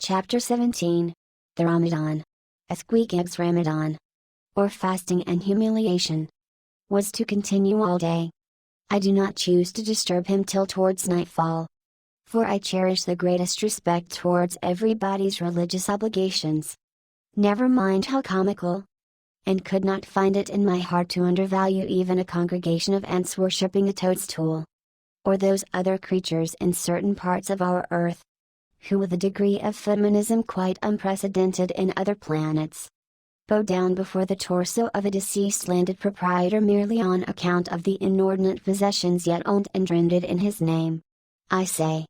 Chapter 17. The Ramadan. Squeak's Ramadan, or fasting and humiliation, was to continue all day. I do not choose to disturb him till towards nightfall, for I cherish the greatest respect towards everybody's religious obligations. Never mind how comical, and could not find it in my heart to undervalue even a congregation of ants worshipping a toadstool, or those other creatures in certain parts of our earth, who with a degree of feminism quite unprecedented in other planets, bow down before the torso of a deceased landed proprietor merely on account of the inordinate possessions yet owned and rendered in his name. I say,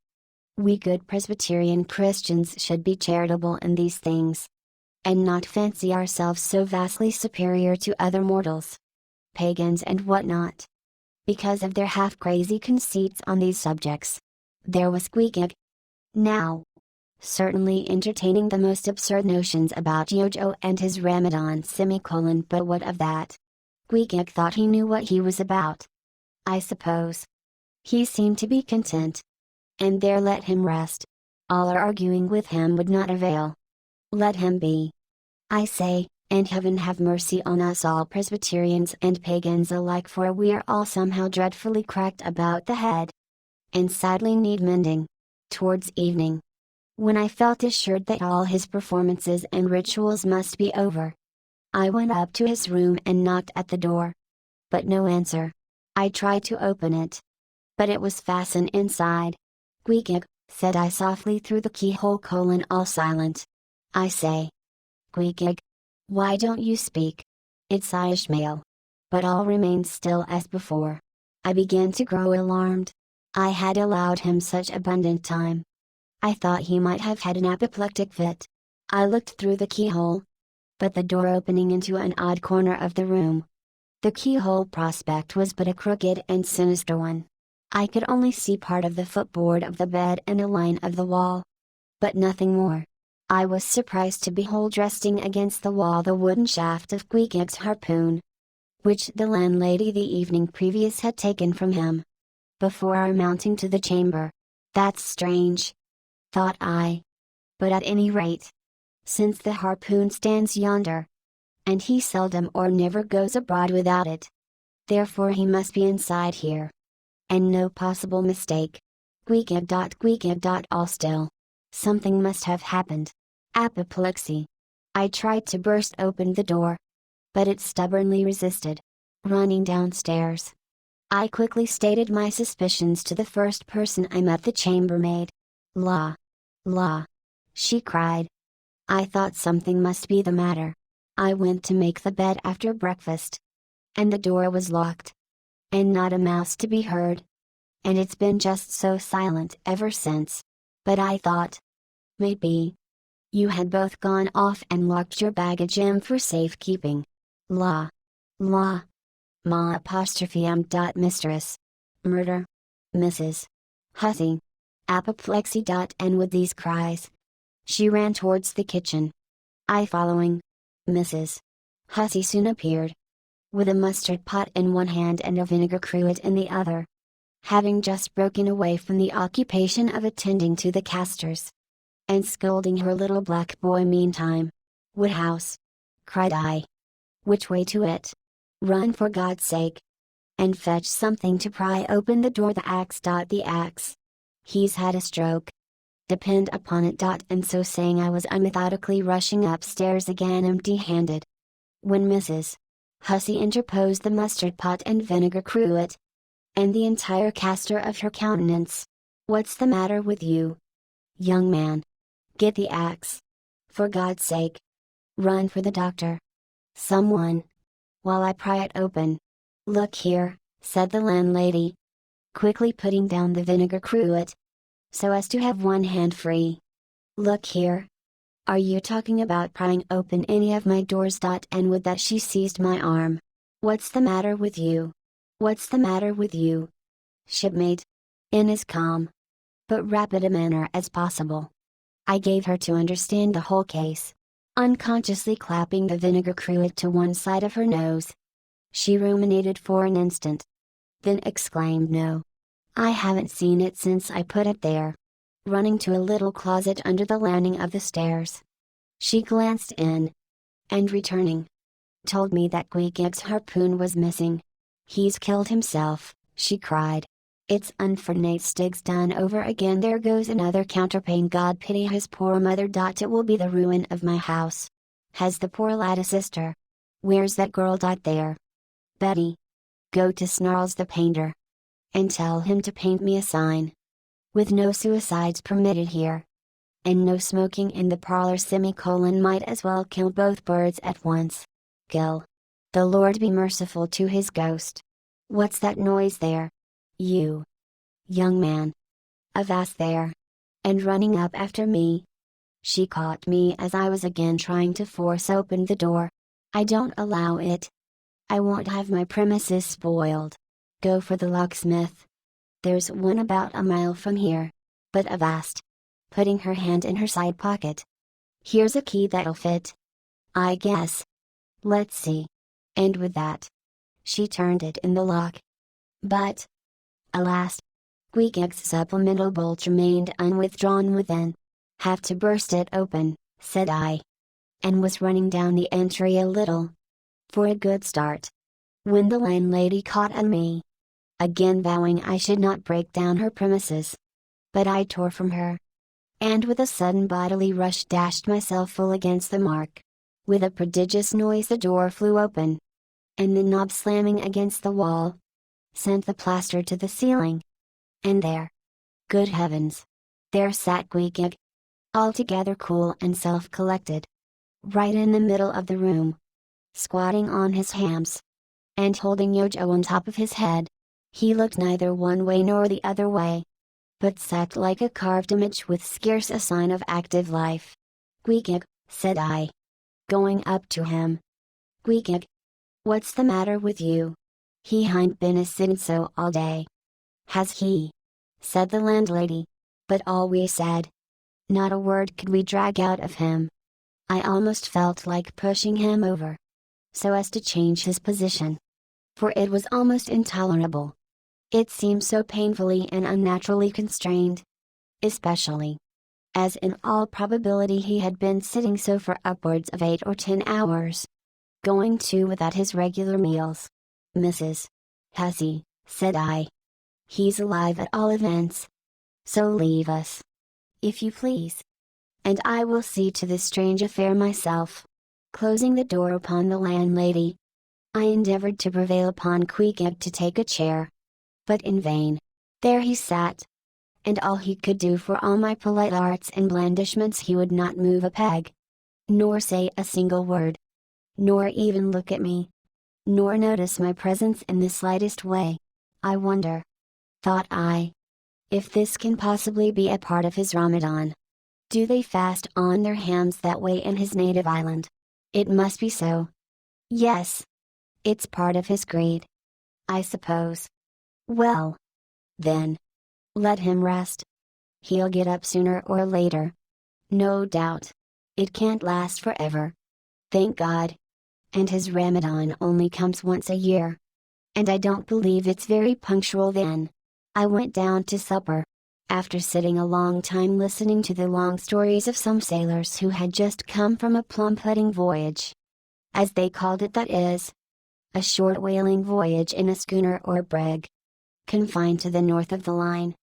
we good Presbyterian Christians should be charitable in these things, and not fancy ourselves so vastly superior to other mortals, pagans and what not, because of their half-crazy conceits on these subjects. There was Squeak, now, certainly entertaining the most absurd notions about Jojo and his Ramadan but what of that? Squeak thought he knew what he was about, I suppose. He seemed to be content, and there let him rest. All our arguing with him would not avail. Let him be, I say, and heaven have mercy on us all Presbyterians and pagans alike, for we are all somehow dreadfully cracked about the head, and sadly need mending. Towards evening, when I felt assured that all his performances and rituals must be over, I went up to his room and knocked at the door. But no answer. I tried to open it, but it was fastened inside. Squeak, said I softly through the keyhole, all silent. I say, Squeak, why don't you speak? It's Ishmael. But all remained still as before. I began to grow alarmed. I had allowed him such abundant time. I thought he might have had an apoplectic fit. I looked through the keyhole, but the door opening into an odd corner of the room. The keyhole prospect was but a crooked and sinister one. I could only see part of the footboard of the bed and a line of the wall, but nothing more. I was surprised to behold resting against the wall the wooden shaft of Squeak's harpoon, which the landlady the evening previous had taken from him, before our mounting to the chamber. That's strange, thought I. But at any rate, since the harpoon stands yonder, and he seldom or never goes abroad without it, therefore he must be inside here. And no possible mistake. Squeak, all still. Something must have happened. Apoplexy. I tried to burst open the door, but it stubbornly resisted. Running downstairs, I quickly stated my suspicions to the first person I met, the chambermaid. La! She cried. I thought something must be the matter. I went to make the bed after breakfast, and the door was locked, and not a mouse to be heard. And it's been just so silent ever since. But I thought, maybe you had both gone off and locked your baggage in for safekeeping. La! Ma apostrophe mistress. Murder. Mrs. Hussey. Apoplexy. And with these cries, she ran towards the kitchen. I following. Mrs. Hussey soon appeared, with a mustard pot in one hand and a vinegar cruet in the other, having just broken away from the occupation of attending to the castors, and scolding her little black boy meantime. Woodhouse, cried I. Which way to it? Run for God's sake, and fetch something to pry open the door. The axe. He's had a stroke, depend upon it. And so saying, I was unmethodically rushing upstairs again empty-handed, when Mrs. Hussey interposed the mustard pot and vinegar cruet, and the entire castor of her countenance. What's the matter with you, young man? Get the axe, for God's sake. Run for the doctor. Someone, while I pry it open. Look here, said the landlady, quickly putting down the vinegar cruet, so as to have one hand free. Look here. Are you talking about prying open any of my doors? And with that she seized my arm. What's the matter with you? What's the matter with you? Shipmate. In as calm, but rapid a manner as possible, I gave her to understand the whole case, unconsciously clapping the vinegar cruet to one side of her nose. She ruminated for an instant, then exclaimed, No, I haven't seen it since I put it there. running to a little closet under the landing of the stairs. She glanced in, and returning, told me that Squeak's harpoon was missing. "He's killed himself," she cried. "It's unfortunate Stig's done over again. There goes another counterpane. God pity his poor mother. It will be the ruin of my house. Has the poor lad a sister? Where's that girl? There. Betty. Go to Snarls the painter, and tell him to paint me a sign. With no suicides permitted here. And no smoking in the parlor. Might as well kill both birds at once. Kill. The Lord be merciful to his ghost. What's that noise there? You. Young man. Avast there. And running up after me. She caught me as I was again trying to force open the door. I don't allow it. I won't have my premises spoiled. Go for the locksmith. There's one about a mile from here. But avast. Putting her hand in her side pocket. Here's a key that'll fit, I guess. Let's see. And with that, she turned it in the lock. But, alas, Squeak's supplemental bolt remained unwithdrawn within. "Have to burst it open," said I. And was running down the entry a little, for a good start, when the landlady caught on me. Again vowing I should not break down her premises. But I tore from her, and with a sudden bodily rush dashed myself full against the mark. With a prodigious noise the door flew open, and the knob slamming against the wall, sent the plaster to the ceiling. And there, good heavens, there sat Squeak, altogether cool and self-collected, right in the middle of the room, squatting on his hams, and holding Yojo on top of his head. He looked neither one way nor the other way, but sat like a carved image with scarce a sign of active life. "Squeak," said I, going up to him. "Squeak, what's the matter with you? He hain't been a sittin' so all day." "Has he?" said the landlady. But all we said, not a word could we drag out of him. I almost felt like pushing him over, so as to change his position, for it was almost intolerable. It seemed so painfully and unnaturally constrained, especially as in all probability he had been sitting so for upwards of 8 or 10 hours, going to without his regular meals. "Mrs. Hussey," said I. "He's alive at all events. So leave us, if you please, and I will see to this strange affair myself." Closing the door upon the landlady, I endeavored to prevail upon Squeak to take a chair, but in vain. There he sat, and all he could do for all my polite arts and blandishments he would not move a peg, nor say a single word, nor even look at me, nor notice my presence in the slightest way. I wonder, thought I, if this can possibly be a part of his Ramadan. Do they fast on their hams that way in his native island? It must be so. Yes. It's part of his creed, I suppose. Well, then, let him rest. He'll get up sooner or later. No doubt. It can't last forever. Thank God. And his Ramadan only comes once a year. And I don't believe it's very punctual then. I went down to supper, after sitting a long time listening to the long stories of some sailors who had just come from a plum-pudding voyage, as they called it, that is, a short whaling voyage in a schooner or brig, confined to the north of the line,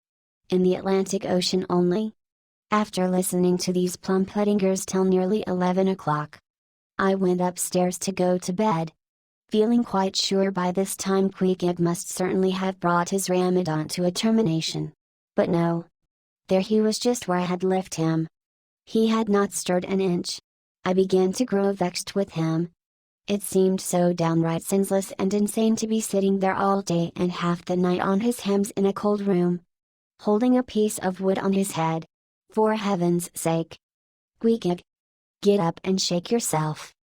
in the Atlantic Ocean only. After listening to these plum-puddingers till nearly 11 o'clock, I went upstairs to go to bed, feeling quite sure by this time Squeak must certainly have brought his Ramadan to a termination. But no. There he was just where I had left him. He had not stirred an inch. I began to grow vexed with him. It seemed so downright senseless and insane to be sitting there all day and half the night on his hams in a cold room, holding a piece of wood on his head. For heaven's sake, Squeak, get up and shake yourself.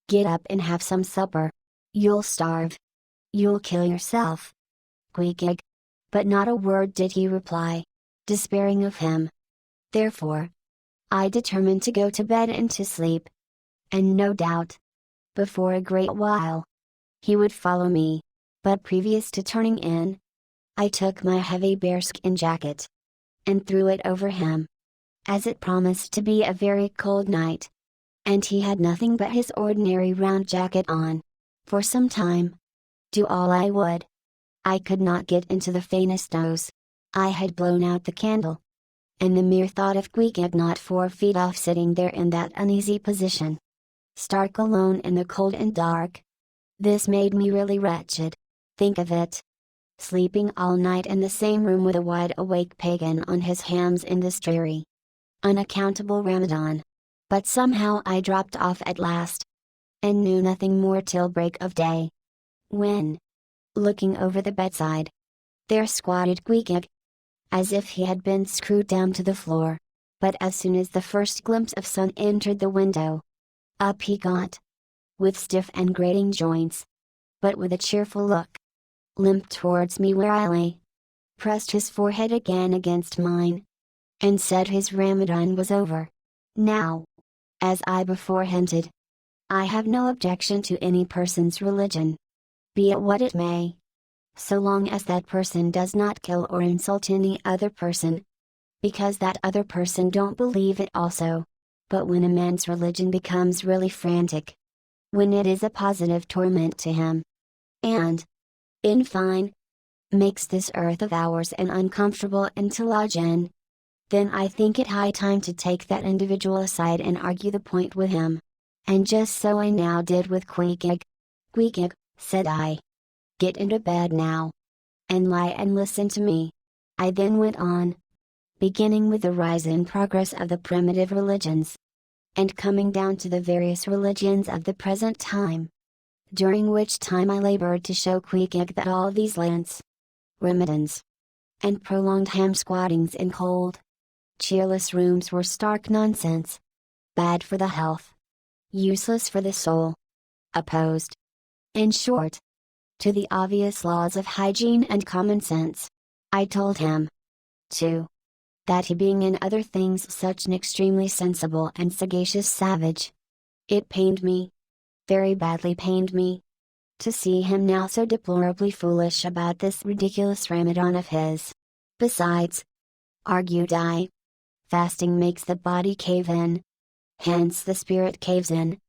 Get up and have some supper. You'll starve. You'll kill yourself. Squeak. But not a word did he reply, despairing of him. Therefore, I determined to go to bed and to sleep. And no doubt, before a great while, he would follow me. But previous to turning in, I took my heavy bearskin jacket, and threw it over him. As it promised to be a very cold night, and he had nothing but his ordinary round jacket on, for some time, do all I would, I could not get into the faintest doze. I had blown out the candle, and the mere thought of Queequeg not 4 feet off sitting there in that uneasy position, stark alone in the cold and dark, this made me really wretched. Think of it! Sleeping all night in the same room with a wide-awake pagan on his hams in this dreary, unaccountable Ramadan. But somehow I dropped off at last, and knew nothing more till break of day, when, looking over the bedside, there squatted Queequeg, as if he had been screwed down to the floor. But as soon as the first glimpse of sun entered the window, up he got, with stiff and grating joints, but with a cheerful look, limped towards me where I lay, pressed his forehead again against mine, and said his Ramadan was over. Now, as I before hinted, I have no objection to any person's religion, be it what it may, so long as that person does not kill or insult any other person, because that other person don't believe it also. But when a man's religion becomes really frantic, when it is a positive torment to him, and, in fine, makes this earth of ours an uncomfortable inn to lodge in, then I think it high time to take that individual aside and argue the point with him. And just so I now did with Queequeg. Queequeg, said I, get into bed now, and lie and listen to me. I then went on, beginning with the rise and progress of the primitive religions, and coming down to the various religions of the present time, during which time I labored to show Queequeg that all these Lents, Ramadans, and prolonged ham squattings in cold, cheerless rooms were stark nonsense, bad for the health, useless for the soul, opposed, in short, to the obvious laws of hygiene and common sense. I told him, too, that he being in other things such an extremely sensible and sagacious savage, it pained me, very badly pained me, to see him now so deplorably foolish about this ridiculous Ramadan of his. Besides, argued I, fasting makes the body cave in, hence the spirit caves in,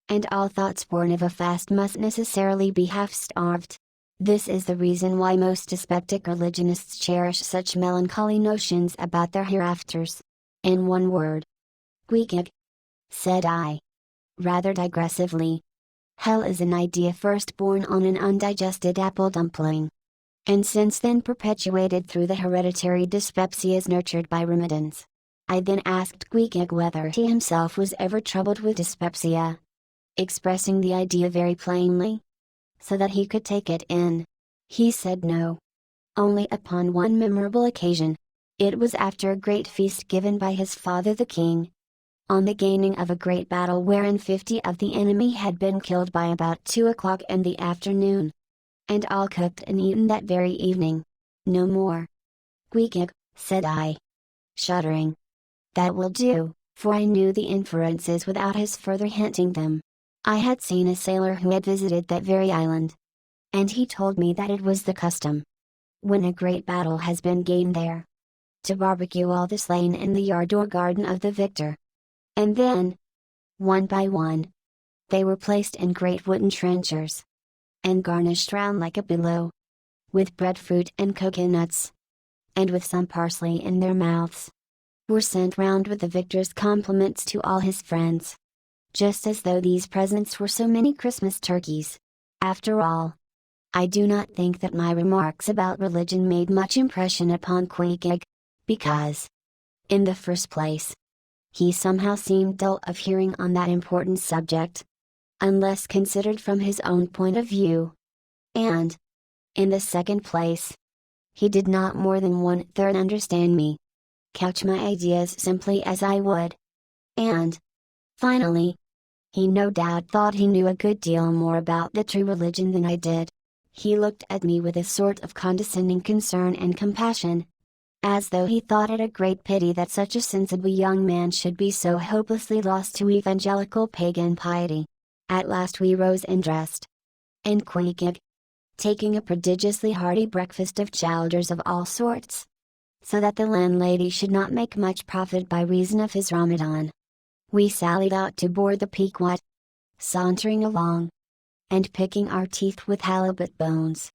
and all thoughts born of a fast must necessarily be half-starved. This is the reason why most dyspeptic religionists cherish such melancholy notions about their hereafters. In one word, Queequeg, said I, rather digressively, hell is an idea first born on an undigested apple dumpling, and since then perpetuated through the hereditary dyspepsias nurtured by Ramadans. I then asked Queequeg whether he himself was ever troubled with dyspepsia, expressing the idea very plainly, so that he could take it in. He said no. Only upon one memorable occasion. It was after a great feast given by his father the king, on the gaining of a great battle wherein 50 of the enemy had been killed by about 2 o'clock in the afternoon, and all cooked and eaten that very evening. No more. Queequeg, said I, shuddering. That will do, for I knew the inferences without his further hinting them. I had seen a sailor who had visited that very island, and he told me that it was the custom, when a great battle has been gained there, to barbecue all the slain in the yard or garden of the victor. And then, one by one, they were placed in great wooden trenchers, and garnished round like a billow, with breadfruit and coconuts, and with some parsley in their mouths, were sent round with the victor's compliments to all his friends, just as though these presents were so many Christmas turkeys. After all, I do not think that my remarks about religion made much impression upon Queequeg, because, in the first place, he somehow seemed dull of hearing on that important subject, unless considered from his own point of view, and, in the second place, he did not more than 1/3 understand me, couch my ideas simply as I would, and, finally, he no doubt thought he knew a good deal more about the true religion than I did. He looked at me with a sort of condescending concern and compassion, as though he thought it a great pity that such a sensible young man should be so hopelessly lost to evangelical pagan piety. At last we rose and dressed, and Queequeg, taking a prodigiously hearty breakfast of chowders of all sorts, so that the landlady should not make much profit by reason of his Ramadan. We sallied out to board the Pequot, sauntering along, and picking our teeth with halibut bones.